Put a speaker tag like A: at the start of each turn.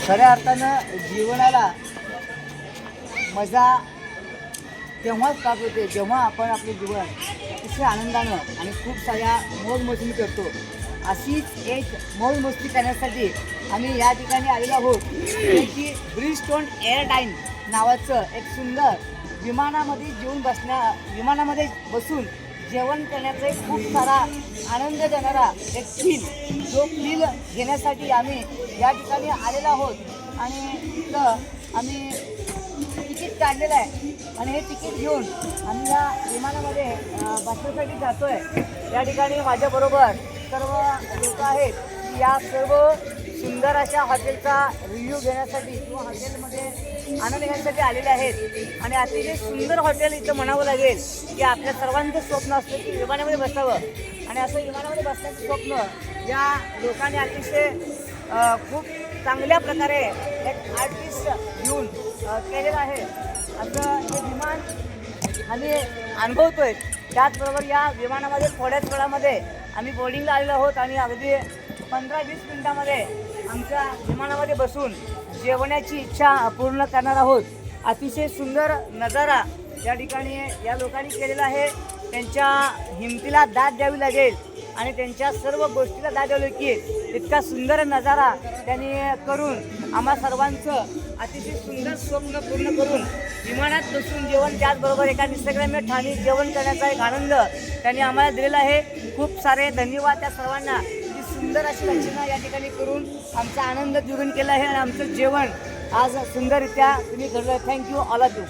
A: खऱ्या अर्थानं जीवनाला मजा तेव्हाच प्राप्त होते जेव्हा आपण आपले जीवन अतिशय आनंदानं आणि खूप साऱ्या मौज-मस्ती करतो. अशीच एक मौज-मस्ती करण्यासाठी आम्ही या ठिकाणी आलेलो आहोत की ब्रिजस्टोन एअरलाईन नावाचं एक सुंदर विमानामध्ये बसून जेवण करण्याचा एक खूप सारा आनंद देणारा एक जो फील घेण्यासाठी आम्ही या ठिकाणी आलेलो आहोत. आणि इथं आम्ही तिकीट काढलेलं आहे आणि हे तिकीट घेऊन आम्ही या विमानामध्ये बसण्यासाठी जातो आहे. या ठिकाणी माझ्याबरोबर सर्व लोक आहेत की या सर्व सुंदर अशा हॉटेलचा रिव्ह्यू घेण्यासाठी किंवा हॉटेलमध्ये आनंद घेण्यासाठी आलेले आहेत. आणि अतिशय सुंदर हॉटेल इथं म्हणावं लागेल की आपल्या सर्वांचं स्वप्न असतं की विमानामध्ये बसावं. आणि असं विमानामध्ये बसण्याचं स्वप्न या लोकांनी अतिशय खूप चांगल्या प्रकारे एक आर्टिस्ट घेऊन केलेलं आहे. असं हे विमान आम्ही अनुभवतोय. त्याचबरोबर या विमानामध्ये थोड्याच वेळामध्ये आम्ही बोर्डिंगला आलेलो आहोत आणि अगदी 15-20 मिनिटामध्ये आमच्या विमानामध्ये बसून जेवण्याची इच्छा पूर्ण करणार आहोत. अतिशय सुंदर नजारा या ठिकाणी या लोकांनी केलेला आहे. त्यांच्या हिमतीला दाद द्यावी लागेल आणि त्यांच्या सर्व गोष्टीला दाद द्यावी लागेल. इतका सुंदर नजारा त्यांनी करून आम्हा सर्वांचं अतिशय सुंदर स्वप्न पूर्ण करून विमानात बसून जेवण त्याचबरोबर एका निसर्गरम्य ठाणी जेवण करण्याचा एक आनंद त्यांनी आम्हाला दिलेला आहे. खूप सारे धन्यवाद त्या सर्वांना. ही सुंदर अशी रचना या ठिकाणी करून आमचा आनंद द्विगुण केला आहे आणि आमचं जेवण आज सुंदररित्या तुम्ही घडलं. Thank you all of you.